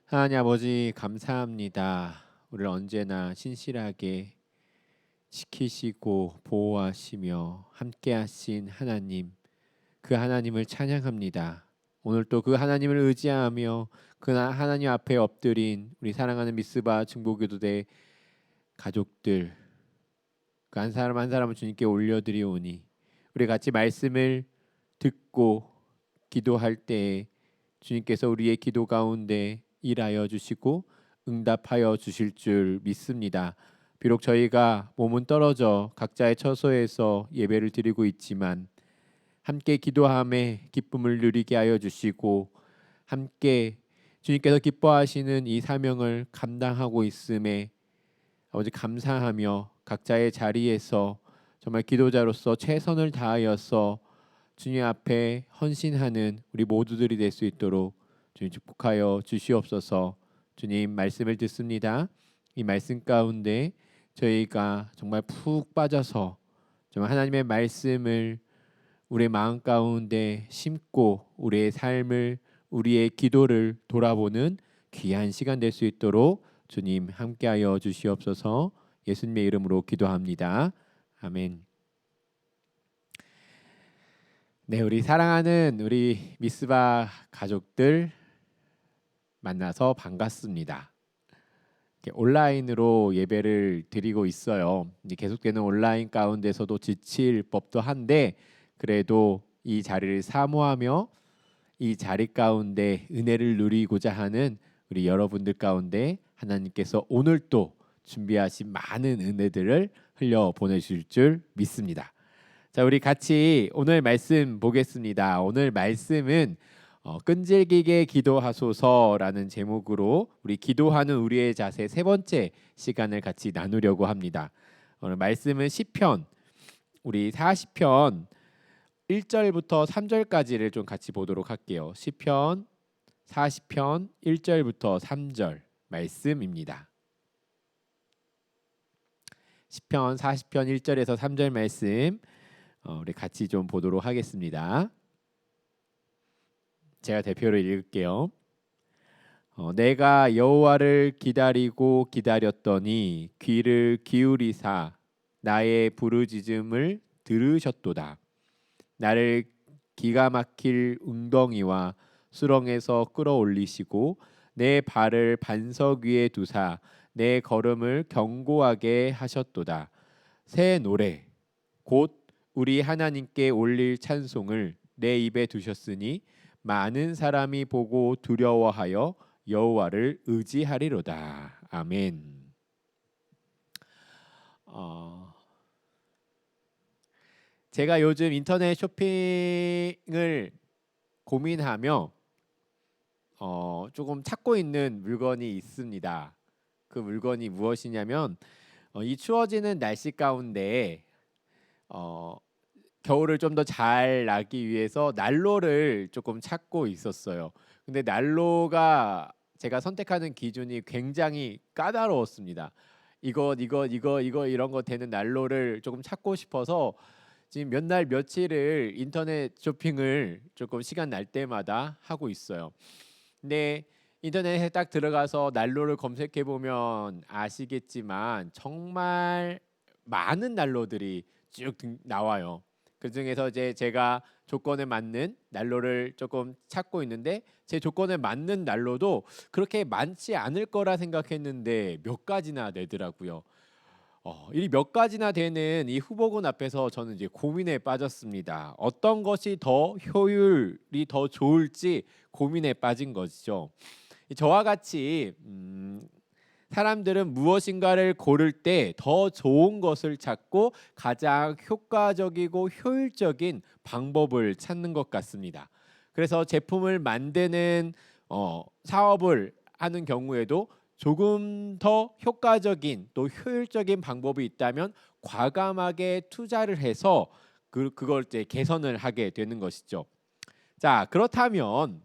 하나님 아버지 감사합니다. 우리를 언제나 신실하게 지키시고 보호하시며 함께하신 하나님, 그 하나님을 찬양합니다. 오늘 또 그 하나님을 의지하며 그 하나님 앞에 엎드린 우리 사랑하는 미스바 중보기도대 가족들, 그 한 사람 한 사람을 주님께 올려드리오니 우리 같이 말씀을 듣고 기도할 때에 주님께서 우리의 기도 가운데 일하여 주시고 응답하여 주실 줄 믿습니다. 비록 저희가 몸은 떨어져 각자의 처소에서 예배를 드리고 있지만 함께 기도함에 기쁨을 누리게 하여 주시고 함께 주님께서 기뻐하시는 이 사명을 감당하고 있음에 아버지 감사하며 각자의 자리에서 정말 기도자로서 최선을 다하여서 주님 앞에 헌신하는 우리 모두들이 될 수 있도록 주님 축복하여 주시옵소서. 주님 말씀을 듣습니다. 이 말씀 가운데 저희가 정말 푹 빠져서 정말 하나님의 말씀을 우리의 마음 가운데 심고 우리의 삶을 우리의 기도를 돌아보는 귀한 시간 될 수 있도록 주님 함께하여 주시옵소서. 예수님의 이름으로 기도합니다. 아멘. 네, 우리 사랑하는 우리 미스바 가족들 만나서 반갑습니다. 온라인으로 예배를 드리고 있어요. 계속되는 온라인 가운데서도 지칠 법도 한데 그래도 이 자리를 사모하며 이 자리 가운데 은혜를 누리고자 하는 우리 여러분들 가운데 하나님께서 오늘 또 준비하신 많은 은혜들을 흘려 보내실 줄 믿습니다. 자, 우리 같이 오늘 말씀 보겠습니다. 오늘 말씀은 끈질기게 기도하소서라는 제목으로 우리 기도하는 우리의 자세 세 번째 시간을 같이 나누려고 합니다. 오늘 말씀은 시편 우리 40편 1절부터 3절까지를 좀 같이 보도록 할게요. 시편 40편 1절부터 3절 말씀입니다. 시편 40편 1절에서 3절 말씀 우리 같이 좀 보도록 하겠습니다. 제가 대표로 읽을게요. 내가 여호와를 기다리고 기다렸더니 귀를 기울이사 나의 부르짖음을 들으셨도다. 나를 기가 막힐 웅덩이와 수렁에서 끌어올리시고 내 발을 반석 위에 두사 내 걸음을 견고하게 하셨도다. 새 노래 곧 우리 하나님께 올릴 찬송을 내 입에 두셨으니 많은 사람이 보고 두려워하여 여호와를 의지하리로다. 아멘. 제가 요즘 인터넷 쇼핑을 고민하며 조금 찾고 있는 물건이 있습니다. 그 물건이 무엇이냐면 이 추워지는 날씨 가운데 겨울을 좀 더 잘 나기 위해서 난로를 조금 찾고 있었어요. 근데 난로가 제가 선택하는 기준이 굉장히 까다로웠습니다. 이거 이런 거 되는 난로를 조금 찾고 싶어서 지금 몇 날 며칠을 인터넷 쇼핑을 조금 시간 날 때마다 하고 있어요. 근데 인터넷에 딱 들어가서 난로를 검색해 보면 아시겠지만 정말 많은 난로들이 쭉 나와요. 그 중에서 이제 제가 조건에 맞는 난로를 조금 찾고 있는데 제 조건에 맞는 난로도 그렇게 많지 않을 거라 생각했는데 몇 가지나 되더라고요. 이 몇 가지나 되는 이 후보군 앞에서 저는 이제 고민에 빠졌습니다. 어떤 것이 더 효율이 더 좋을지 고민에 빠진 것이죠. 저와 같이 사람들은 무엇인가를 고를 때 더 좋은 것을 찾고 가장 효과적이고 효율적인 방법을 찾는 것 같습니다. 그래서 제품을 만드는 사업을 하는 경우에도 조금 더 효과적인 또 효율적인 방법이 있다면 과감하게 투자를 해서 그걸 이제 개선을 하게 되는 것이죠. 자, 그렇다면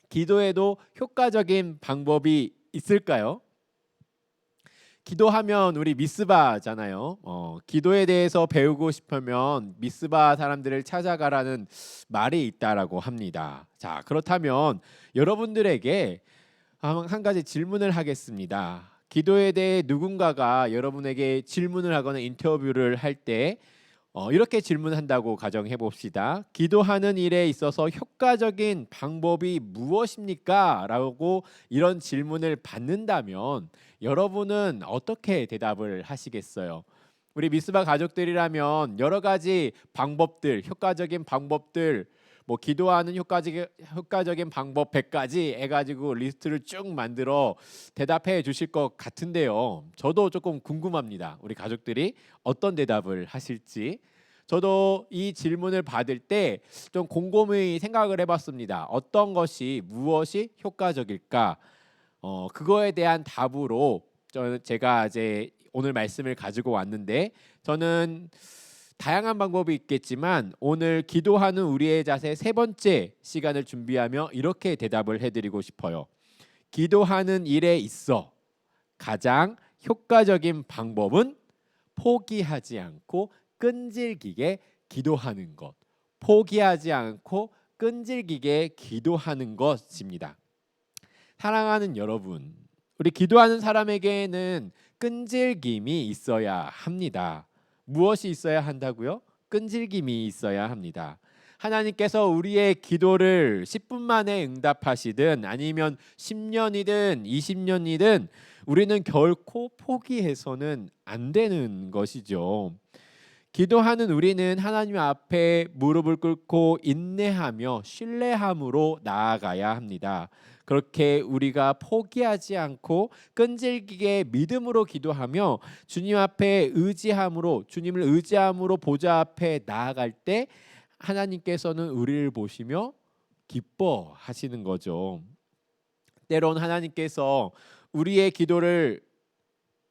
기도에도 효과적인 방법이 있을까요? 기도하면 우리 미스바잖아요. 기도에 대해서 배우고 싶으면 미스바 사람들을 찾아가라는 말이 있다라고 합니다. 자, 그렇다면 여러분들에게 한 가지 질문을 하겠습니다. 기도에 대해 누군가가 여러분에게 질문을 하거나 인터뷰를 할 때 이렇게 질문한다고 가정해 봅시다. 기도하는 일에 있어서 효과적인 방법이 무엇입니까? 라고 이런 질문을 받는다면 여러분은 어떻게 대답을 하시겠어요? 우리 미스바 가족들이라면 여러 가지 방법들, 효과적인 방법들, 뭐 기도하는 효과적인 방법 100가지 해가지고 리스트를 쭉 만들어 대답해 주실 것 같은데요. 저도 조금 궁금합니다. 우리 가족들이 어떤 대답을 하실지. 저도 이 질문을 받을 때 좀 곰곰이 생각을 해봤습니다. 어떤 것이 무엇이 효과적일까? 그거에 대한 답으로 제가 이제 오늘 말씀을 가지고 왔는데 저는 다양한 방법이 있겠지만 오늘 기도하는 우리의 자세 세 번째 시간을 준비하며 이렇게 대답을 해드리고 싶어요. 기도하는 일에 있어 가장 효과적인 방법은 포기하지 않고 끈질기게 기도하는 것. 포기하지 않고 끈질기게 기도하는 것입니다. 사랑하는 여러분, 우리 기도하는 사람에게는 끈질김이 있어야 합니다. 무엇이 있어야 한다고요? 끈질김이 있어야 합니다. 하나님께서 우리의 기도를 10분 만에 응답하시든 아니면 10년이든 20년이든 우리는 결코 포기해서는 안 되는 것이죠. 기도하는 우리는 하나님 앞에 무릎을 꿇고 인내하며 신뢰함으로 나아가야 합니다. 그렇게 우리가 포기하지 않고 끈질기게 믿음으로 기도하며 주님 앞에 의지함으로 주님을 의지함으로 보좌 앞에 나아갈 때 하나님께서는 우리를 보시며 기뻐하시는 거죠. 때론 하나님께서 우리의 기도를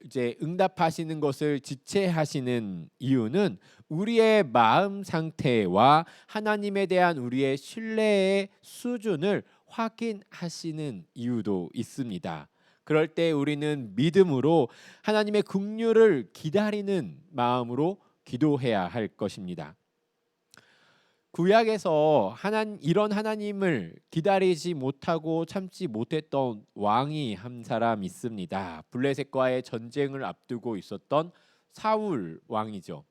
이제 응답하시는 것을 지체하시는 이유는 우리의 마음 상태와 하나님에 대한 우리의 신뢰의 수준을 확인하시는 이유도 있습니다. 그럴 때 우리는 믿음으로 하나님의 긍휼을 기다리는 마음으로 기도해야 할 것입니다. 구약에서 이런 하나님을 기다리지 못하고 참지 못했던 왕이 한 사람 있습니다. 블레셋과의 전쟁을 앞두고 있었던 사울 왕이죠.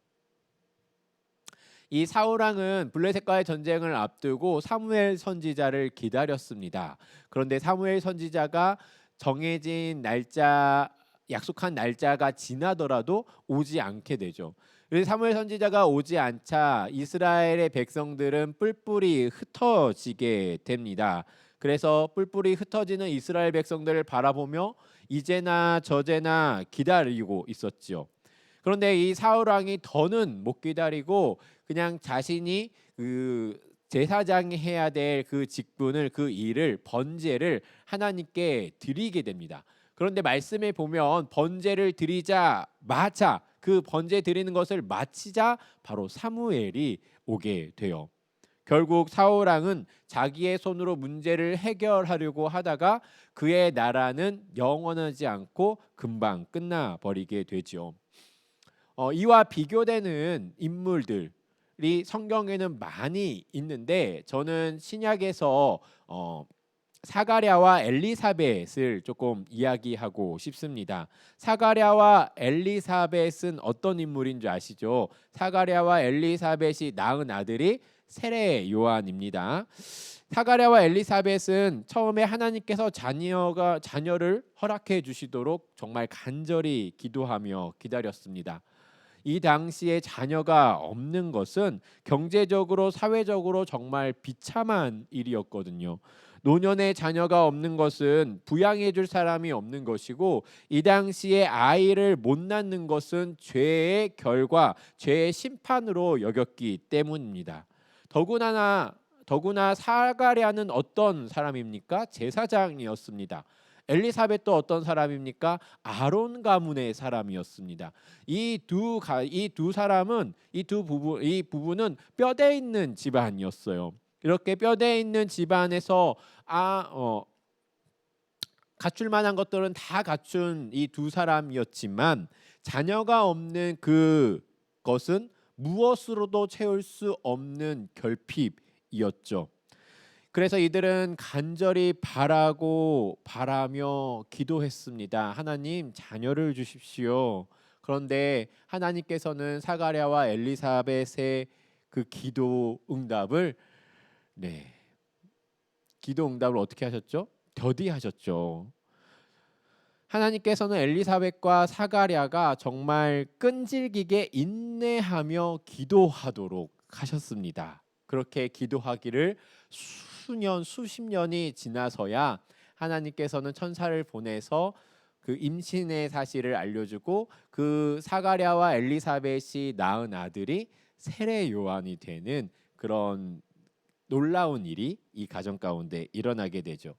이 사울 왕은 블레셋과의 전쟁을 앞두고 사무엘 선지자를 기다렸습니다. 그런데 사무엘 선지자가 정해진 날짜, 약속한 날짜가 지나더라도 오지 않게 되죠. 그래서 사무엘 선지자가 오지 않자 이스라엘의 백성들은 뿔뿔이 흩어지게 됩니다. 그래서 뿔뿔이 흩어지는 이스라엘 백성들을 바라보며 이제나 저제나 기다리고 있었지요. 그런데 이 사울 왕이 더는 못 기다리고 그냥 자신이 그 제사장이 해야 될 그 직분을, 그 일을, 번제를 하나님께 드리게 됩니다. 그런데 말씀에 보면 번제를 드리자마자, 그 번제 드리는 것을 마치자 바로 사무엘이 오게 돼요. 결국 사울 왕은 자기의 손으로 문제를 해결하려고 하다가 그의 나라는 영원하지 않고 금방 끝나버리게 되죠. 이와 비교되는 인물들이 성경에는 많이 있는데 저는 신약에서 사가랴와 엘리사벳을 조금 이야기하고 싶습니다. 사가랴와 엘리사벳은 어떤 인물인 줄 아시죠? 사가랴와 엘리사벳이 낳은 아들이 세례 요한입니다. 사가랴와 엘리사벳은 처음에 하나님께서 자녀를 허락해 주시도록 정말 간절히 기도하며 기다렸습니다. 이 당시에 자녀가 없는 것은 경제적으로, 사회적으로 정말 비참한 일이었거든요. 노년에 자녀가 없는 것은 부양해 줄 사람이 없는 것이고, 이 당시에 아이를 못 낳는 것은 죄의 결과, 죄의 심판으로 여겼기 때문입니다. 더구나 사가랴는 어떤 사람입니까? 제사장이었습니다. 엘리사벳도 어떤 사람입니까? 아론 가문의 사람이었습니다. 이 부부는 뼈대 있는 집안이었어요. 이렇게 뼈대 있는 집안에서 갖출 만한 것들은 다 갖춘 이 두 사람이었지만 자녀가 없는 그것은 무엇으로도 채울 수 없는 결핍이었죠. 그래서 이들은 간절히 바라며 기도했습니다. 하나님, 자녀를 주십시오. 그런데 하나님께서는 사가랴와 엘리사벳의 그 기도 응답을 어떻게 하셨죠? 더디하셨죠. 하나님께서는 엘리사벳과 사가랴가 정말 끈질기게 인내하며 기도하도록 하셨습니다. 그렇게 기도하기를 수십 년이 지나서야 하나님께서는 천사를 보내서 그 임신의 사실을 알려주고 그 사가랴와 엘리사벳이 낳은 아들이 세례 요한이 되는 그런 놀라운 일이 이 가정 가운데 일어나게 되죠.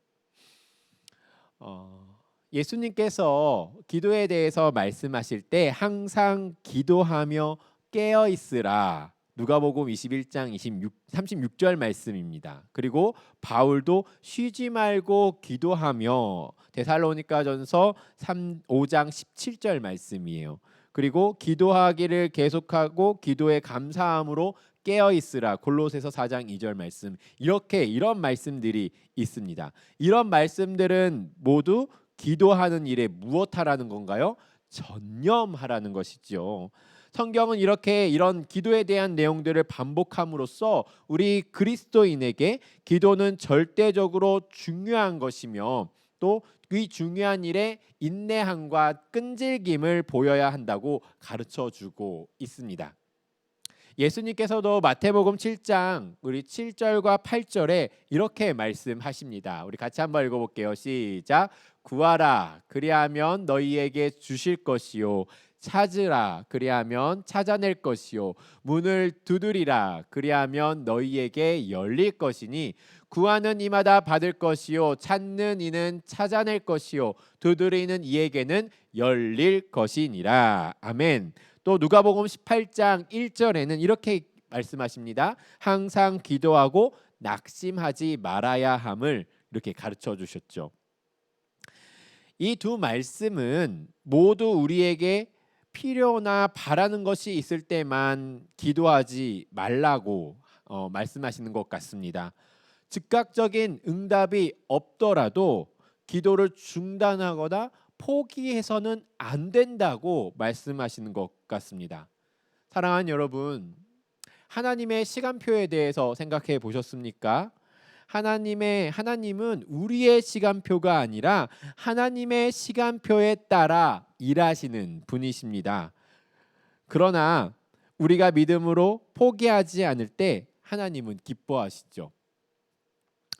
예수님께서 기도에 대해서 말씀하실 때 항상 기도하며 깨어 있으라. 누가복음 21장 36절 말씀입니다. 그리고 바울도 쉬지 말고 기도하며 데살로니가전서 5장 17절 말씀이에요. 그리고 기도하기를 계속하고 기도에 감사함으로 깨어 있으라. 골로새서 4장 2절 말씀. 이런 말씀들이 있습니다. 이런 말씀들은 모두 기도하는 일에 무엇하라는 건가요? 전념하라는 것이죠. 성경은 이런 기도에 대한 내용들을 반복함으로써 우리 그리스도인에게 기도는 절대적으로 중요한 것이며 또 이 중요한 일에 인내함과 끈질김을 보여야 한다고 가르쳐주고 있습니다. 예수님께서도 마태복음 7장 우리 7절과 8절에 이렇게 말씀하십니다. 우리 같이 한번 읽어볼게요. 시작. 구하라 그리하면 너희에게 주실 것이요 찾으라 그리하면 찾아낼 것이요 문을 두드리라 그리하면 너희에게 열릴 것이니 구하는 이마다 받을 것이요 찾는 이는 찾아낼 것이요 두드리는 이에게는 열릴 것이니라. 아멘. 또 누가복음 18장 1절에는 이렇게 말씀하십니다. 항상 기도하고 낙심하지 말아야 함을 이렇게 가르쳐 주셨죠. 이 두 말씀은 모두 우리에게 필요나 바라는 것이 있을 때만 기도하지 말라고 말씀하시는 것 같습니다. 즉각적인 응답이 없더라도 기도를 중단하거나 포기해서는 안 된다고 말씀하시는 것 같습니다. 사랑하는 여러분, 하나님의 시간표에 대해서 생각해 보셨습니까? 하나님은 우리의 시간표가 아니라 하나님의 시간표에 따라 일하시는 분이십니다. 그러나 우리가 믿음으로 포기하지 않을 때 하나님은 기뻐하시죠.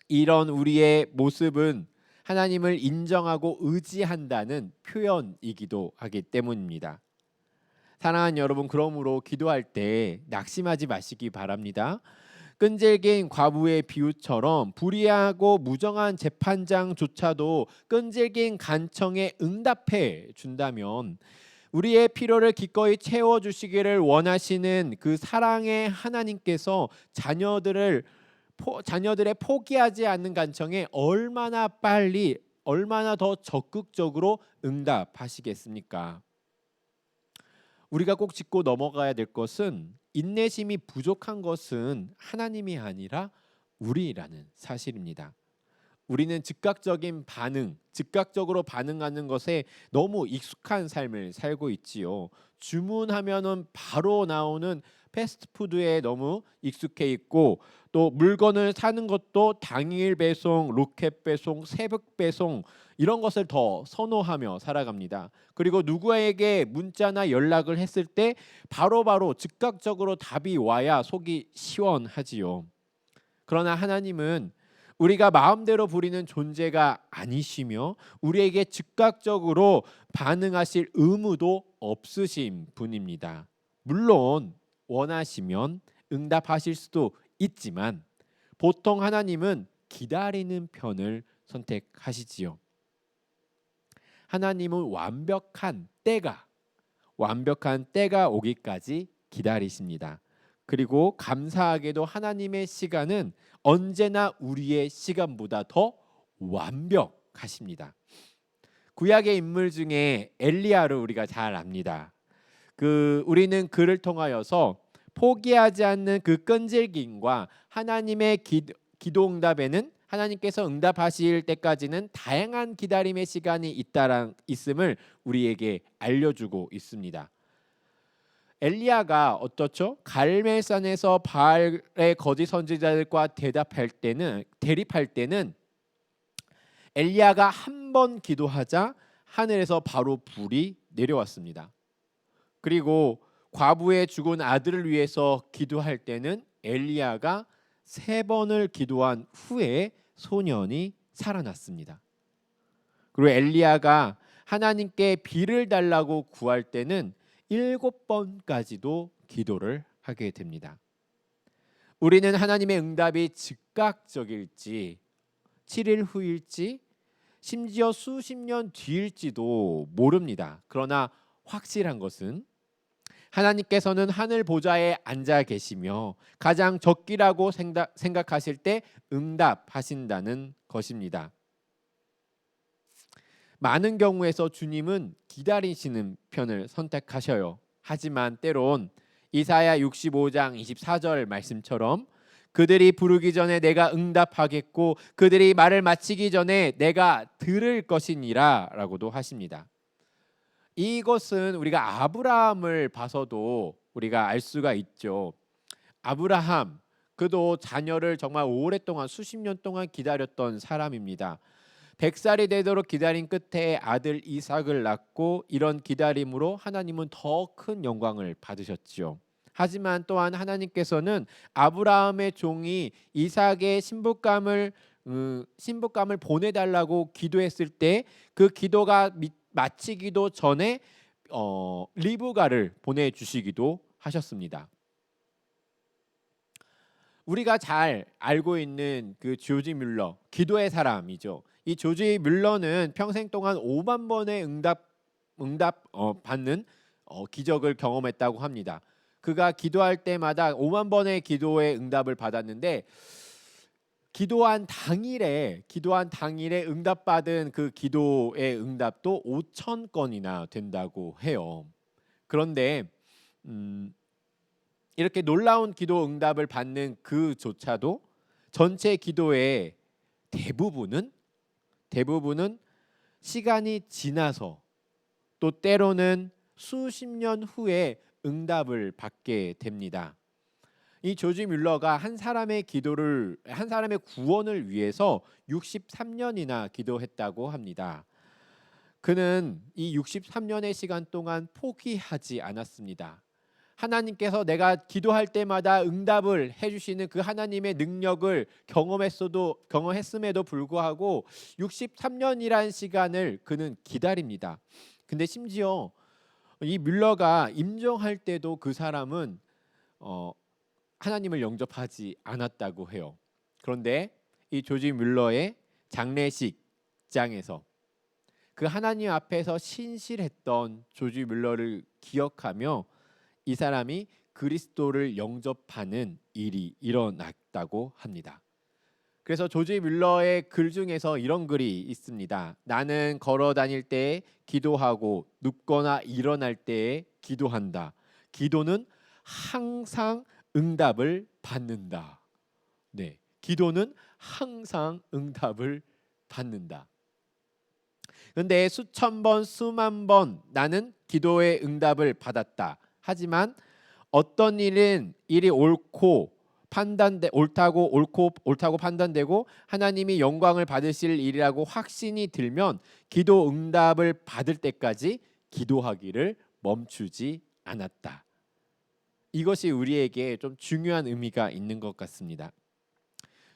이런 우리의 모습은 하나님을 인정하고 의지한다는 표현이기도 하기 때문입니다. 사랑하는 여러분, 그러므로 기도할 때 낙심하지 마시기 바랍니다. 끈질긴 과부의 비유처럼 불의하고 무정한 재판장조차도 끈질긴 간청에 응답해 준다면 우리의 필요를 기꺼이 채워주시기를 원하시는 그 사랑의 하나님께서 자녀들의 포기하지 않는 간청에 얼마나 빨리, 얼마나 더 적극적으로 응답하시겠습니까? 우리가 꼭 짚고 넘어가야 될 것은 인내심이 부족한 것은 하나님이 아니라 우리라는 사실입니다. 우리는 즉각적으로 반응하는 것에 너무 익숙한 삶을 살고 있지요. 주문하면은 바로 나오는 패스트푸드에 너무 익숙해 있고, 또 물건을 사는 것도 당일 배송, 로켓 배송, 새벽 배송 이런 것을 더 선호하며 살아갑니다. 그리고 누구에게 문자나 연락을 했을 때 바로바로 즉각적으로 답이 와야 속이 시원하지요. 그러나 하나님은 우리가 마음대로 부리는 존재가 아니시며 우리에게 즉각적으로 반응하실 의무도 없으신 분입니다. 물론 원하시면 응답하실 수도 있지만 보통 하나님은 기다리는 편을 선택하시지요. 하나님은 완벽한 때가 오기까지 기다리십니다. 그리고 감사하게도 하나님의 시간은 언제나 우리의 시간보다 더 완벽하십니다. 구약의 인물 중에 엘리야를 우리가 잘 압니다. 우리는 그를 통하여서 포기하지 않는 그 끈질김과 하나님의 기도 응답에는 하나님께서 응답하실 때까지는 다양한 기다림의 시간이 있음을 우리에게 알려주고 있습니다. 엘리야가 어떻죠? 갈멜산에서 바알의 거짓 선지자들과 대립할 때는 엘리야가 한 번 기도하자 하늘에서 바로 불이 내려왔습니다. 그리고 과부의 죽은 아들을 위해서 기도할 때는 엘리야가 3번을 기도한 후에 소년이 살아났습니다. 그리고 엘리야가 하나님께 비를 달라고 구할 때는 7번까지도 기도를 하게 됩니다. 우리는 하나님의 응답이 즉각적일지 7일 후일지 심지어 수십 년 뒤일지도 모릅니다. 그러나 확실한 것은 하나님께서는 하늘 보좌에 앉아 계시며 가장 적기라고 생각하실 때 응답하신다는 것입니다. 많은 경우에서 주님은 기다리시는 편을 선택하셔요. 하지만 때론 이사야 65장 24절 말씀처럼 그들이 부르기 전에 내가 응답하겠고 그들이 말을 마치기 전에 내가 들을 것이니라 라고도 하십니다. 이것은 우리가 아브라함을 봐서도 우리가 알 수가 있죠. 아브라함, 그도 자녀를 정말 오랫동안 수십 년 동안 기다렸던 사람입니다. 100살이 되도록 기다린 끝에 아들 이삭을 낳고 이런 기다림으로 하나님은 더 큰 영광을 받으셨지요. 하지만 또한 하나님께서는 아브라함의 종이 이삭의 신부감을 보내달라고 기도했을 때 그 기도가 마치기도 전에 리브가를 보내주시기도 하셨습니다. 우리가 잘 알고 있는 그 조지 뮬러, 기도의 사람이죠. 이 조지 뮬러는 평생 동안 5만 번의 응답 받는 기적을 경험했다고 합니다. 그가 기도할 때마다 5만 번의 기도의 응답을 받았는데 기도한 당일에 응답받은 그 기도의 응답도 5천 건이나 된다고 해요. 그런데 이렇게 놀라운 기도 응답을 받는 그조차도 전체 기도의 대부분은 시간이 지나서 또 때로는 수십 년 후에 응답을 받게 됩니다. 이 조지 뮬러가 한 사람의 구원을 위해서 63년이나 기도했다고 합니다. 그는 이 63년의 시간 동안 포기하지 않았습니다. 하나님께서 내가 기도할 때마다 응답을 해주시는 그 하나님의 능력을 경험했음에도 불구하고 63년이란 시간을 그는 기다립니다. 근데 심지어 이 뮬러가 임종할 때도 그 사람은 하나님을 영접하지 않았다고 해요. 그런데 이 조지 뮬러의 장례식장에서 그 하나님 앞에서 신실했던 조지 뮬러를 기억하며 이 사람이 그리스도를 영접하는 일이 일어났다고 합니다. 그래서 조지 뮬러의 글 중에서 이런 글이 있습니다. 나는 걸어 다닐 때 기도하고 눕거나 일어날 때 기도한다. 기도는 항상 응답을 받는다. 네, 기도는 항상 응답을 받는다. 그런데 수천 번, 수만 번 나는 기도의 응답을 받았다. 하지만 어떤 일이 옳다고 판단되고 하나님이 영광을 받으실 일이라고 확신이 들면 기도 응답을 받을 때까지 기도하기를 멈추지 않았다. 이것이 우리에게 좀 중요한 의미가 있는 것 같습니다.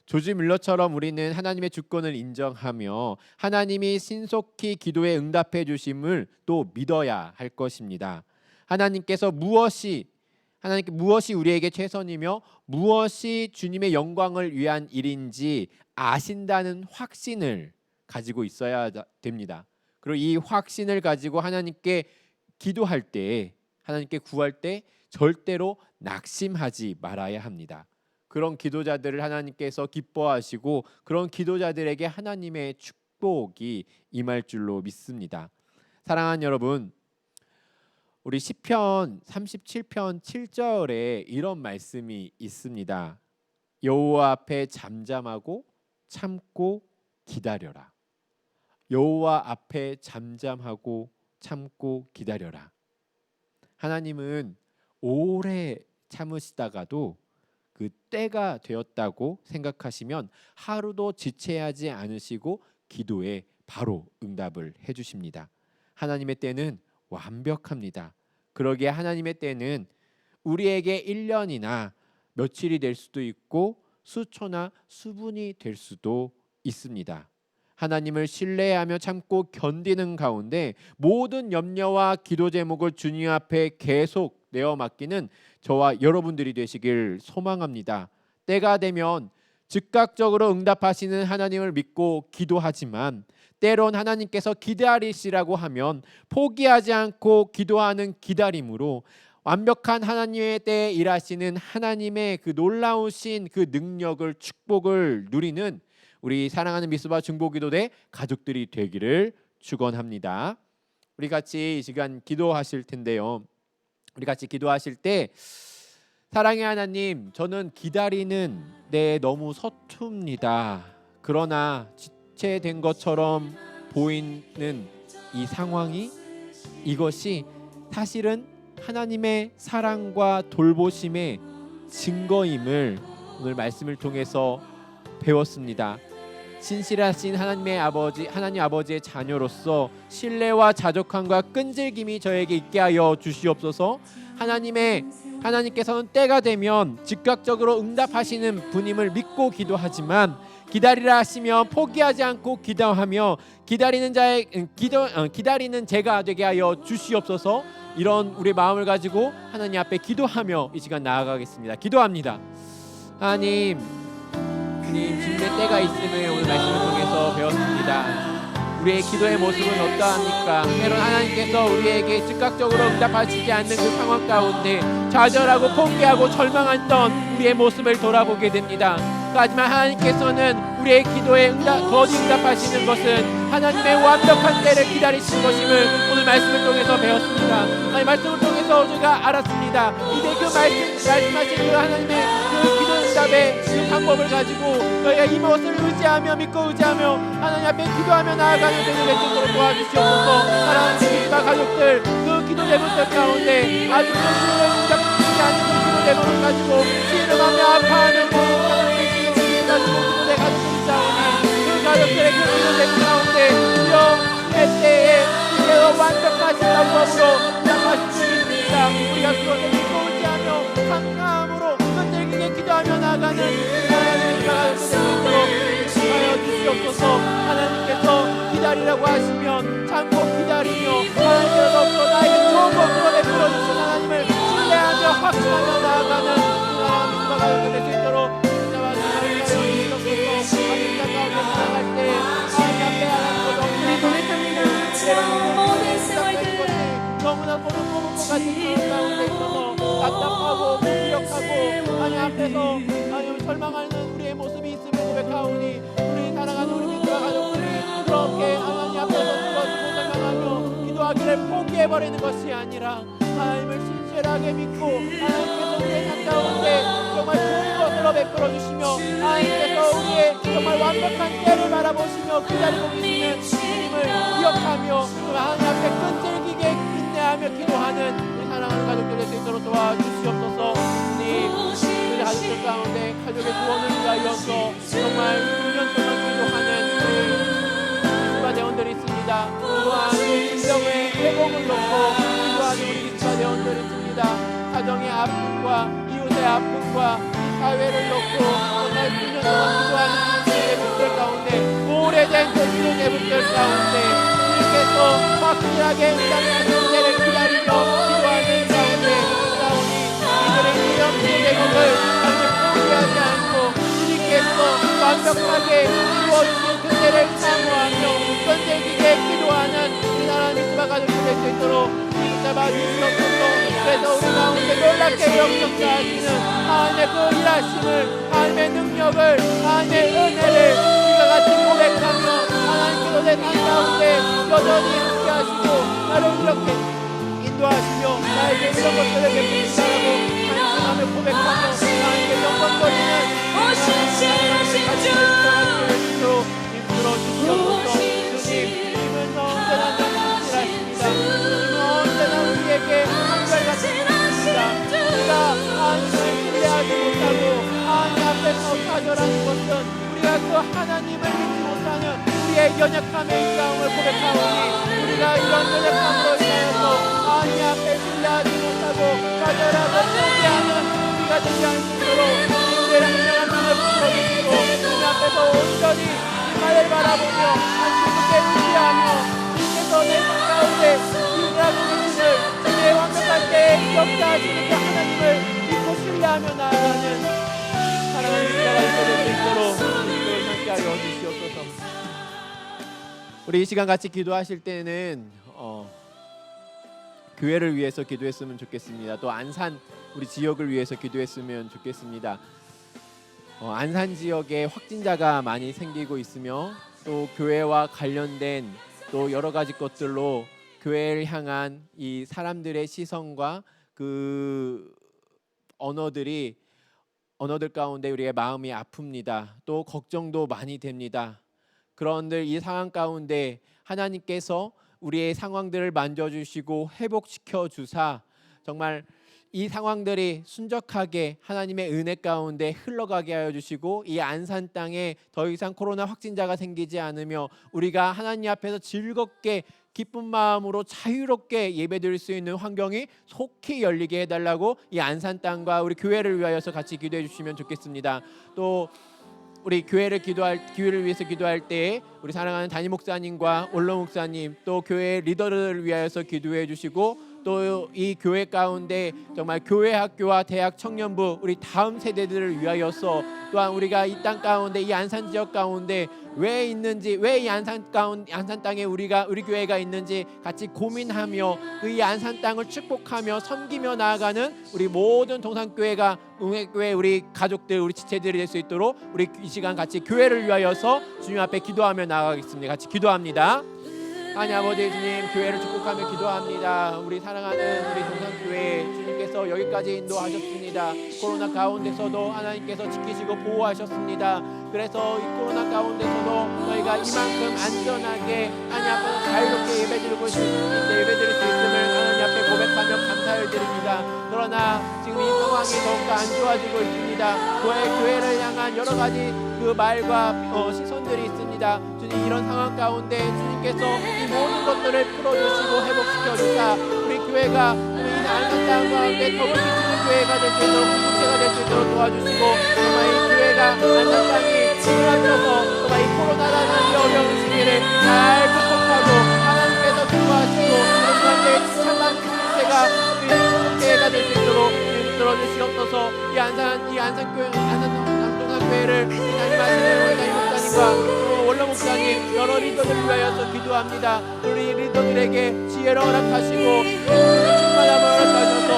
조지 뮬러처럼 우리는 하나님의 주권을 인정하며 하나님이 신속히 기도에 응답해 주심을 또 믿어야 할 것입니다. 하나님께 무엇이 우리에게 최선이며 무엇이 주님의 영광을 위한 일인지 아신다는 확신을 가지고 있어야 됩니다. 그리고 이 확신을 가지고 하나님께 기도할 때, 하나님께 구할 때 절대로 낙심하지 말아야 합니다. 그런 기도자들을 하나님께서 기뻐하시고 그런 기도자들에게 하나님의 축복이 임할 줄로 믿습니다. 사랑하는 여러분, 우리 시편 37편 7절에 이런 말씀이 있습니다. 여호와 앞에 잠잠하고 참고 기다려라. 여호와 앞에 잠잠하고 참고 기다려라. 하나님은 오래 참으시다가도 그 때가 되었다고 생각하시면 하루도 지체하지 않으시고 기도에 바로 응답을 해주십니다. 하나님의 때는 완벽합니다. 그러기에 하나님의 때는 우리에게 1년이나 며칠이 될 수도 있고 수초나 수분이 될 수도 있습니다. 하나님을 신뢰하며 참고 견디는 가운데 모든 염려와 기도 제목을 주님 앞에 계속 내어 맡기는 저와 여러분들이 되시길 소망합니다. 때가 되면 즉각적으로 응답하시는 하나님을 믿고 기도하지만 때론 하나님께서 기다리시라고 하면 포기하지 않고 기도하는 기다림으로 완벽한 하나님의 때에 일하시는 하나님의 그 놀라우신 그 능력을 축복을 누리는 우리 사랑하는 미스바 중보기도대 가족들이 되기를 축원합니다. 우리 같이 이 시간 기도하실 텐데요. 우리 같이 기도하실 때 사랑의 하나님, 저는 기다리는 데 너무 서툽니다. 그러나 지체된 것처럼 보이는 이 상황이 이것이 사실은 하나님의 사랑과 돌보심의 증거임을 오늘 말씀을 통해서 배웠습니다. 신실하신 하나님 아버지의 자녀로서 신뢰와 자족함과 끈질김이 저에게 있게 하여 주시옵소서. 하나님께서는 때가 되면 즉각적으로 응답하시는 분임을 믿고 기도하지만 기다리라 하시면 포기하지 않고 기도하며 기다리는 제가 되게 하여 주시옵소서. 이런 우리 마음을 가지고 하나님 앞에 기도하며 이 시간 나아가겠습니다. 기도합니다. 하나님, 주님의 때가 있음을 오늘 말씀을 통해서 배웠습니다. 우리의 기도의 모습은 어떠합니까? 때론 하나님께서 우리에게 즉각적으로 응답하시지 않는 그 상황 가운데 좌절하고 포기하고 절망했던 우리의 모습을 돌아보게 됩니다. 하지만 하나님께서는 우리의 기도에 더디 응답하시는 것은 하나님의 완벽한 때를 기다리신 것임을 오늘 말씀을 통해서 배웠습니다. 아니, 말씀을 통해서 우리가 알았습니다. 이제 그 말씀하신 그 하나님의 그 기도 응답의 그 방법을 가지고 저희가 이것을 의지하며 믿고 의지하며 하나님 앞에 기도하며 나아가는 되는 왼쪽으로 도와주시옵소서. 사랑하는 주님과 가족들, 그 기도 제목들 가운데 아주 기도를 응답하지 않는 그 기도 제목을 가지고 씨름하며 아파하는 가지고 기도대 가족들이 싸우니 그 가족들의 그 기도 제목 가운데 주여 내 때에 이제와 완벽하신 방법으로 응답하실 수 있습니다. 우리가 그것을 믿고 의지하며 감사함으로 끈질기게 기도하며 나아가는 하나님의 가족들이 있도록 하여 주시옵소서. 하나님께서 기다리라고 하시면 참고 기다리며 하나님께로부터 나에게 좋은 것으로 베풀어 주신 하나님을 신뢰하며 확신하며 나아가는 하나님과 가족들 될 수 있도록 너무나 보는 것 같은 그런 가운데 있어서 답답하고 무기력하고 하나님 앞에서 하나님 절망하는 우리의 모습이 있음을 고백하오니 우리 사랑하는 우리 민주와 가족들이 그렇게 하나님 앞에서 쓰러지고 절망하며 기도하기를 포기해버리는 것이 아니라 하나님을 신실하게 믿고 하나님께서 우리의 삶 가운데 정말 좋은 것으로 베풀어 주시며 하나님께서 우리의 정말 완벽한 때를 바라보시며 기다리고 계시는 주님을 기억하며 하나님 앞에 끈질기게 인내하며 기도하는 우리 사랑하는 가족들 될 수 있도록 도와주시옵소서. 주님, 우리 가족들 가운데 가족의 구원을 위하여서 정말 6년 동안 기도하는 기수가 대원들이 있습니다. 또한 진정의 회복을 놓고 기도하는 우리 기수가 대원들이 있습니다. 가정의 아픔과 이웃의 아픔과 사회를 놓고 정말 6년 동안 기도하는 기도제목들 가운데 오래된 그 기도제목들 가운데 주님께서 확실하게 응답하시는 때를 기다리며 기도하는 가운데 싸우니 이들의 이런 기도제목을 포기하지 않고 주님께서 완벽하게 이루어주신 그때를 사모하며 끈질기게 기도하는 우리 나라 믿음과 가족들 될 수 있도록 잡아주시옵소서. 그래서 우리 가운데 놀랍게 역사하시는 하나님의 그 일하심을 하나님의 능력을 하나님의 은혜를 우리가 같이 고백하며 하나님께서 내 삶 가운데 여전히 함께하시고 나를 이렇게 인도하시며 나에게 이런 것들을 베푸신다라고 간증하며 고백하며 하나님께 영광 돌리는 하나님의 가치를 인정하시는 주로 힘들어 주시옵소서. 주님, 주님은 언제나 신실하십니다. 주님은 언제나 우리에게 한결같이 주십니다. 우리가 하나님을 신뢰하지 못하고 하나님 앞에서 좌절하는 것은 우리가 그 하나님을 믿지 못하는 우리의 연약함의 있다움을 고백하오니 우리가 이런 연약함으로 인하여서 하나님 앞에 신뢰하지 못하고 좌절하고 포기하는 우리가 되지 않도록 우리의 한명한 눈을 붙여주시고 주님 앞에서 온전히 주님만을 바라보며 하나님께 의지하며 주님께서 내 삶 가운데 일하고 계시는 주님의 완벽한 때에 역사하시는 그 하나님을 믿고 신뢰하며 나아가는 사랑하는 신자가 될 수 있도록 주님을 함께하여 주시옵소서. 우리 이 시간 같이 기도하실 때는 교회를 위해서 기도했으면 좋겠습니다. 또 안산 우리 지역을 위해서 기도했으면 좋겠습니다. 안산 지역에 확진자가 많이 생기고 있으며 또 교회와 관련된 또 여러 가지 것들로 교회를 향한 이 사람들의 시선과 그 언어들 가운데 우리의 마음이 아픕니다. 또 걱정도 많이 됩니다. 그런데 이 상황 가운데 하나님께서 우리의 상황들을 만져주시고 회복시켜 주사 정말 이 상황들이 순적하게 하나님의 은혜 가운데 흘러가게 하여 주시고 이 안산 땅에 더 이상 코로나 확진자가 생기지 않으며 우리가 하나님 앞에서 즐겁게 기쁜 마음으로 자유롭게 예배드릴 수 있는 환경이 속히 열리게 해달라고 이 안산 땅과 우리 교회를 위하여서 같이 기도해 주시면 좋겠습니다. 또 우리 교회를 위해서 기도할 때에 우리 사랑하는 담임 목사님과 원로 목사님 또 교회 리더를 위하여서 기도해 주시고 또 이 교회 가운데 정말 교회 학교와 대학 청년부 우리 다음 세대들을 위하여서 또한 우리가 이 땅 가운데 이 안산 지역 가운데 왜 있는지, 왜 이 안산 땅에 우리 교회가 있는지 같이 고민하며 그 이 안산 땅을 축복하며 섬기며 나아가는 우리 모든 동산교회가 응회교회 우리 가족들 우리 지체들이 될 수 있도록 우리 이 시간 같이 교회를 위하여서 주님 앞에 기도하며 나아가겠습니다. 같이 기도합니다. 하나님 아버지 주님, 교회를 축복하며 기도합니다. 우리 사랑하는 우리 동산교회 주님께서 여기까지 인도하셨습니다. 코로나 가운데서도 하나님께서 지키시고 보호하셨습니다. 그래서 이 코로나 가운데서도 저희가 이만큼 안전하게 하나님 앞에 자유롭게 예배드릴 수 있음을 하나님 앞에 고백하며 감사를 드립니다. 그러나 지금 이 상황이 더욱더 안 좋아지고 있습니다. 교회를 향한 여러 가지 그 말과 시선들이 있습니다. 주님, 이런 상황 가운데 주님께서 이 모든 것들을 풀어주시고 회복시켜 주사 우리 교회가 이 안산 땅 가운데 더욱 비추는 교회가 될 수 있도록 공동체가 될 수 있도록 도와주시고 정말 이 교회가 안산 땅이 힘을 정말 이 코로나라는 이 어려운 시기를 잘 극복하고 하나님께서 기도하시고 여러분한테 참한 공동체가 공동체가 될 수 있도록 들어주시옵소서. 이 안산 동산교회를 담임하시는 원장님 목사님과 원로 목사님 여러 리더들을 위하여서 기도합니다. 우리 리더들에게 지혜를 허락하시고 충만함을 허락하셔서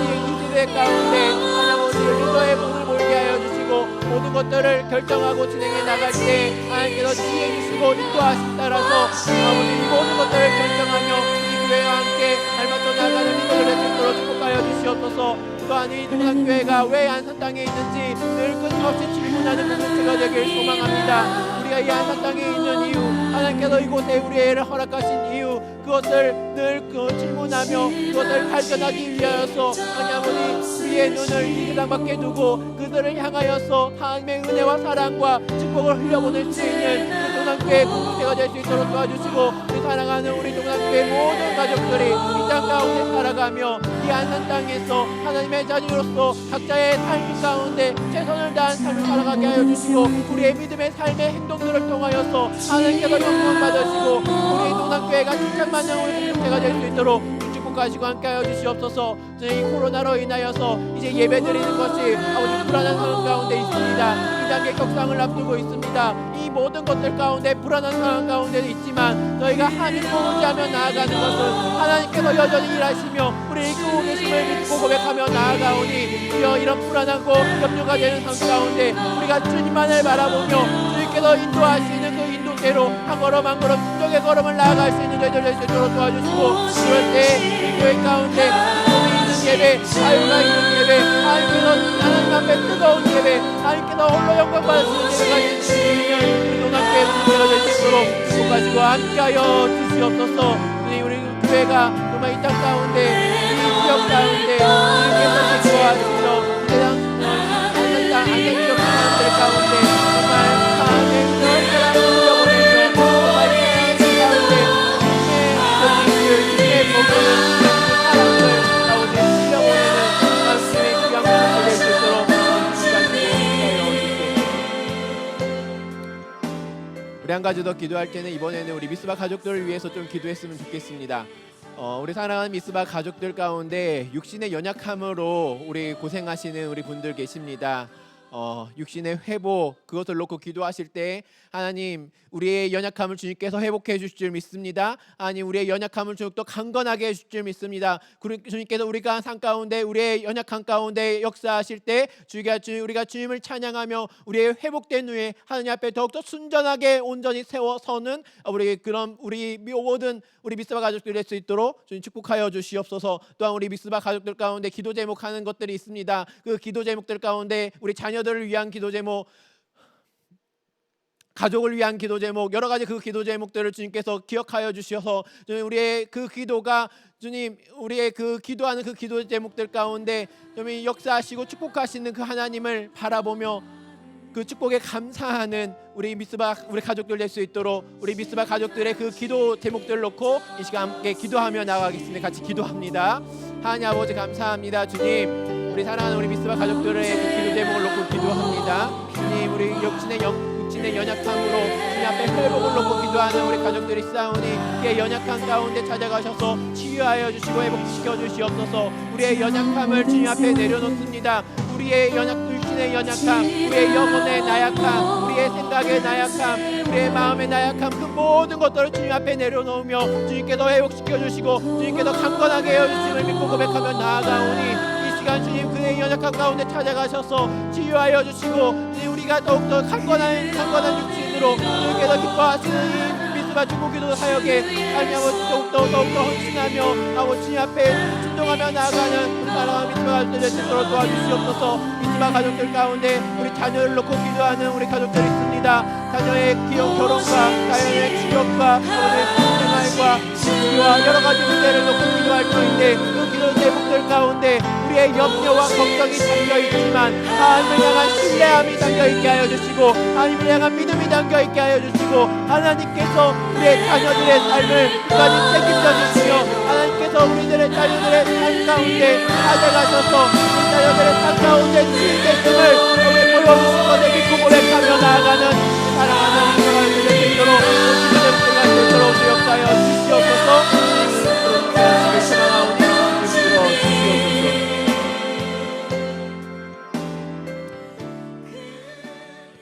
이 시대 가운데 하나님 리더의 몸을 몰게 하여 주시고 모든 것들을 결정하고 진행해 나갈 때 하나님께서 지혜 주시고 인도하심 따라서 아버지 이 모든 것들을 결정하며 이 교회와 함께 닮아져 나가는 리더들의 축복으로 축복하여 주시옵소서. 또한 이 동산교회가 왜 안산 땅에 있는지 늘 끊임없이 질문하는 공동체가 되길 소망합니다. 우리가 이 안산 땅에 있는 이유, 하나님께서 이곳에 우리의 애를 허락하신 이유, 그것을 늘 질문하며 그것을 발견하기 위하여서 하나님 아버지 우리의 눈을 이 세상 밖에 두고 그들을 향하여서 하나님의 은혜와 사랑과 축복을 흘려보낼 수 있는 그 동산교회 공동체가 될 수 있도록 도와주시고 우리 사랑하는 우리 동산교회 모든 가족들이 이 땅 가운데 살아가며 이 안산 땅에서 하나님의 자녀로서 각자의 삶 가운데 최선을 다한 삶을 살아가게 하여 주시고 우리의 믿음의 삶의 행동들을 통하여서 하나님께서 영광 받으시고 우리 동산교회가 칭찬받는 우리 공동체가 될 수 있도록 축복하시고 함께하여 주시옵소서. 이 코로나로 인하여서 이제 예배드리는 것이 아버지 불안한 상황 가운데 있습니다. 2단계 격상을 앞두고 있습니다. 이 모든 것들 가운데 불안한 상황 가운데 있지만 저희가 하나님을 의지하며 나아가는 것은 하나님께서 여전히 일하시며 우리 이끌고 계심을 믿고 고백하며 나아가오니 주여 이런 불안하고 염려가 되는 상황 가운데 우리가 주님만을 바라보며 주님께서 인도하시는 그 인도대로 한 걸음 한 걸음 순종의 걸음을 나아갈 수 있는 저희들 될 수 있도록 도와주시고 그럴 때 이 교회 가운데 몸이 있는 예배, 자유가 있는 예배, 하나님께서 하나님 앞에 뜨거운 예배, 하나님께서 홀로 영광 받으시는 예배가 있으시면 우리 동산교회 문제가 될 수 있도록 축복하시고 함께하여 주시옵소서. 우리 교회가 정말 이 땅 가운데 이 지역 가운데 주님께서 기도하시며 세상 안산 지역 사람들 가운데 정말 하나님의 은혜와 사랑을 흘려보내며 정말 이 가운데 주님의 복을 사랑을 가운데 흘려보내는 하나님의 귀한 모습이 될 수 있도록 우리 한 가지 더 기도할 때는 이번에는 우리 미스바 가족들을 위해서 좀 기도했으면 좋겠습니다. 우리 사랑하는 미스바 가족들 가운데 육신의 연약함으로 우리 고생하시는 우리 분들 계십니다. 육신의 회복 그것을 놓고 기도하실 때 하나님 우리의 연약함을 주님께서 회복해 주실 줄 믿습니다. 하나님 우리의 연약함을 또 강건하게 해주실 줄 믿습니다. 주님께서 우리가 삶 가운데 우리의 연약함 가운데 역사하실 때 우리가 주님을 찬양하며 우리의 회복된 후에 하나님 앞에 더욱더 순전하게 온전히 세워서는 우리 모든 우리 미스바 가족들 될 수 있도록 주님 축복하여 주시옵소서. 또한 우리 미스바 가족들 가운데 기도 제목하는 것들이 있습니다. 그 기도 제목들 가운데 우리 자녀들을 위한 기도 제목, 가족을 위한 기도 제목, 여러 가지 그 기도 제목들을 주님께서 기억하여 주셔서 우리의 그 기도가 주님 우리의 그 기도하는 그 기도 제목들 가운데 좀 역사하시고 축복하시는 그 하나님을 바라보며 그 축복에 감사하는 우리 가족들 될 수 있도록 우리 미스바 가족들의 그 기도 제목들 놓고 이 시간 함께 기도하며 나가겠습니다. 같이 기도합니다. 하나님 아버지 감사합니다. 주님 우리 사랑하는 우리 미스바 가족들의 그 기도 제목을 놓고 기도합니다. 주님 우리 육신의 육신의 연약함으로 주님 앞에 회복을 놓고 기도하는 우리 가족들이 싸우니 그의 연약한 가운데 찾아가셔서 치유하여 주시고 회복시켜 주시옵소서. 우리의 연약함을 주님 앞에 내려놓습니다. 우리의 육신의 연약함, 우리의 영혼의 나약함, 우리의 생각의 나약함, 우리의 마음의 나약함, 그 모든 것들을 주님 앞에 내려놓으며 주님께서 회복시켜 주시고 주님께서 강건하게 하여 주심을 믿고 고백하며 나아가오니 주님 그의 연약한 가운데 찾아가셔서 치유하여 주시고 우리가 더욱더 강건한 육신으로 주님께서 기뻐하시는 이 미스바 중보기도 사역에 하나님 더욱더 헌신하며 아버지 주님 앞에 순종하며 나아가는 우리 사랑하는 미스바 가족들 될 수 있도록 도와주시옵소서. 미스바 가족들 가운데 우리 자녀를 놓고 기도하는 우리 가족들이 있습니다. 자녀의 결혼과 자녀의 취업과 아버지의 생활과 진취와 여러 가지 문제를 놓고 기도할 터인데 그 기도 제목들 가운데 우리의 염려와 걱정이 담겨있지만 하나님을 향한 신뢰함이 담겨있게 하여 주시고 하나님을 향한 믿음이 담겨있게 하여 주시고 하나님께서 우리의 자녀들의 삶을 끝까지 책임져 주시며 하나님께서 우리들의 자녀들의 삶 가운데 찾아가셔서 우리 자녀들의 삶 가운데 주인 되심을 보여주신 것을 믿고 고백하며 나아가는 사랑하는 하나님을 될 수 있도록 주님의 목소리가 되도록 주역사하여 주시옵소서. 주님을 소망하오니 주시옵소서.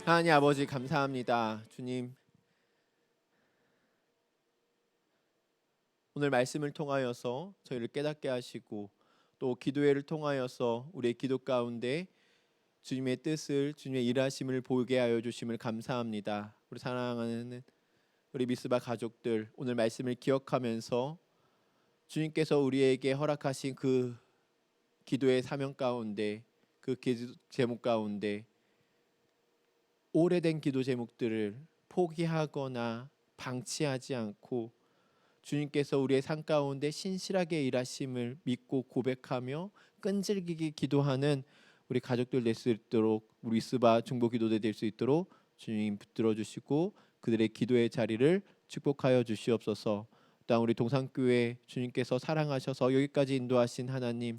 하나님 아버지 감사합니다. 주님 오늘 말씀을 통하여서 저희를 깨닫게 하시고 또 기도회를 통하여서 우리의 기도 가운데 주님의 뜻을 주님의 일하심을 보게 하여 주심을 감사합니다. 우리 사랑하는 우리 미스바 가족들 오늘 말씀을 기억하면서 주님께서 우리에게 허락하신 그 기도의 사명 가운데 그 기도 제목 가운데 오래된 기도 제목들을 포기하거나 방치하지 않고 주님께서 우리의 삶 가운데 신실하게 일하심을 믿고 고백하며 끈질기게 기도하는 우리 가족들 될 수 있도록 우리 스바 중보 기도대 될 수 있도록 주님 붙들어 주시고 그들의 기도의 자리를 축복하여 주시옵소서. 또한 우리 동산교회 주님께서 사랑하셔서 여기까지 인도하신 하나님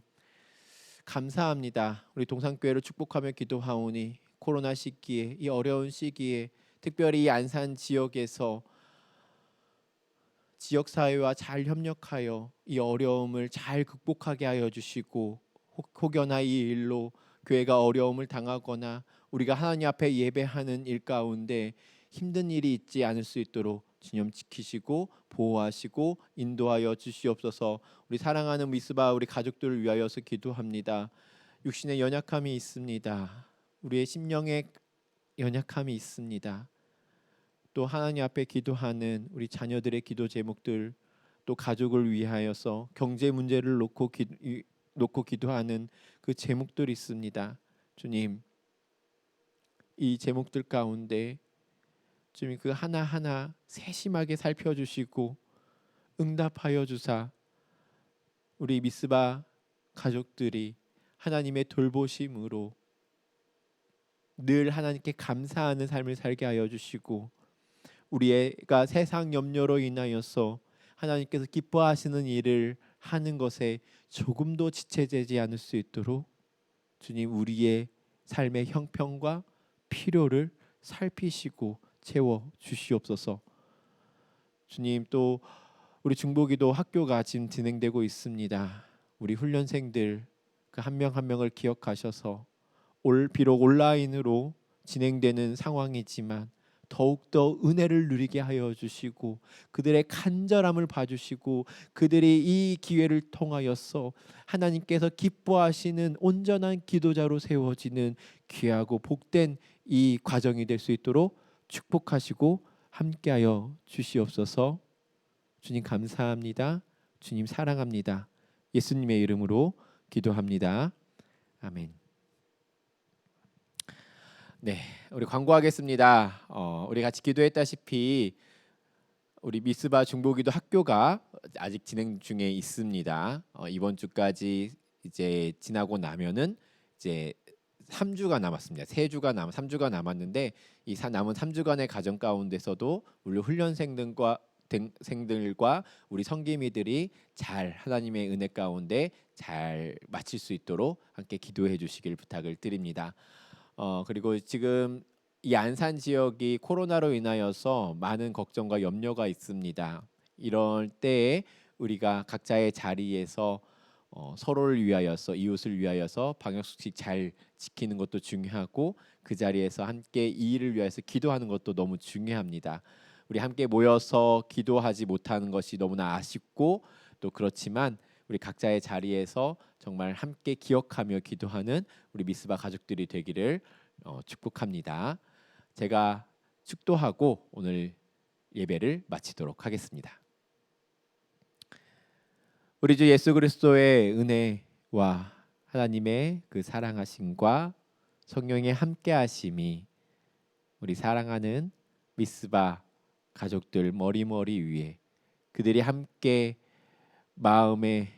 감사합니다. 우리 동산교회를 축복하며 기도하오니 코로나 시기에 이 어려운 시기에 특별히 이 안산 지역에서 지역사회와 잘 협력하여 이 어려움을 잘 극복하게 하여 주시고 혹여나 이 일로 교회가 어려움을 당하거나 우리가 하나님 앞에 예배하는 일 가운데 힘든 일이 있지 않을 수 있도록 주님 지키시고 보호하시고 인도하여 주시옵소서. 우리 사랑하는 미스바 우리 가족들을 위하여서 기도합니다. 육신의 연약함이 있습니다. 우리의 심령의 연약함이 있습니다. 또 하나님 앞에 기도하는 우리 자녀들의 기도 제목들 또 가족을 위하여서 경제 문제를 놓고 기도하는 그 제목들이 있습니다. 주님 이 제목들 가운데 주님 그 하나하나 세심하게 살펴주시고 응답하여 주사 우리 미스바 가족들이 하나님의 돌보심으로 늘 하나님께 감사하는 삶을 살게 하여 주시고 우리가 세상 염려로 인하여서 하나님께서 기뻐하시는 일을 하는 것에 조금도 지체되지 않을 수 있도록 주님 우리의 삶의 형편과 필요를 살피시고 채워 주시옵소서. 주님 또 우리 중보기도 학교가 지금 진행되고 있습니다. 우리 훈련생들 그 한 명 한 명을 기억하셔서 비록 온라인으로 진행되는 상황이지만 더욱더 은혜를 누리게 하여 주시고 그들의 간절함을 봐주시고 그들이 이 기회를 통하여서 하나님께서 기뻐하시는 온전한 기도자로 세워지는 귀하고 복된 이 과정이 될 수 있도록 축복하시고 함께하여 주시옵소서. 주님 감사합니다. 주님 사랑합니다. 예수님의 이름으로 기도합니다. 아멘. 네, 우리 광고하겠습니다. 우리 같이 기도했다시피 우리 미스바 중보기도 학교가 아직 진행 중에 있습니다. 이번 주까지 이제 지나고 나면은 이제 3주가 남았습니다. 3주가 남았는데 이 남은 3주간의 과정 가운데서도 우리 훈련생들과 우리 성기미들이 잘 하나님의 은혜 가운데 잘 마칠 수 있도록 함께 기도해 주시길 부탁을 드립니다. 그리고 지금 이 안산 지역이 코로나로 인하여서 많은 걱정과 염려가 있습니다. 이럴 때에 우리가 각자의 자리에서 서로를 위하여서 이웃을 위하여서 방역수칙 잘 지키는 것도 중요하고 그 자리에서 함께 이 일을 위해서 기도하는 것도 너무 중요합니다. 우리 함께 모여서 기도하지 못하는 것이 너무나 아쉽고 또 그렇지만 우리 각자의 자리에서 정말 함께 기억하며 기도하는 우리 미스바 가족들이 되기를 축복합니다. 제가 축도하고 오늘 예배를 마치도록 하겠습니다. 우리 주 예수 그리스도의 은혜와 하나님의 그 사랑하심과 성령의 함께하심이 우리 사랑하는 미스바 가족들 머리머리 위에 그들이 함께 마음에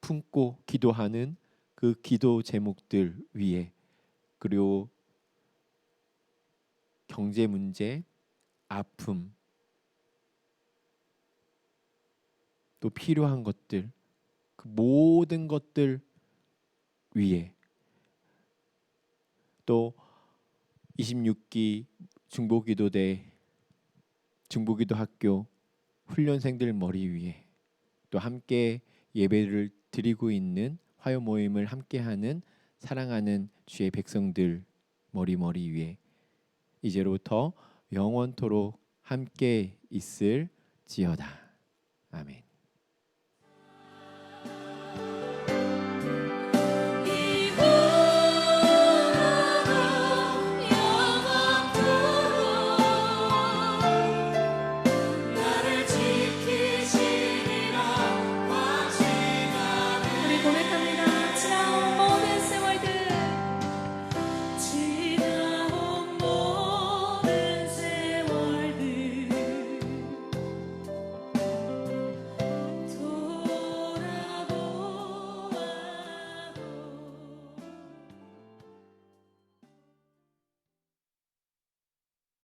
품고 기도하는 그 기도 제목들 위에 그리고 경제 문제, 아픔, 또 필요한 것들 그 모든 것들 위에 또 26기 중보기도대 중보기도 학교 훈련생들 머리 위에 또 함께 예배를 드리고 있는 화요 모임을 함께하는 사랑하는 주의 백성들 머리 위에 이제로부터 영원토록 함께 있을지어다. 아멘.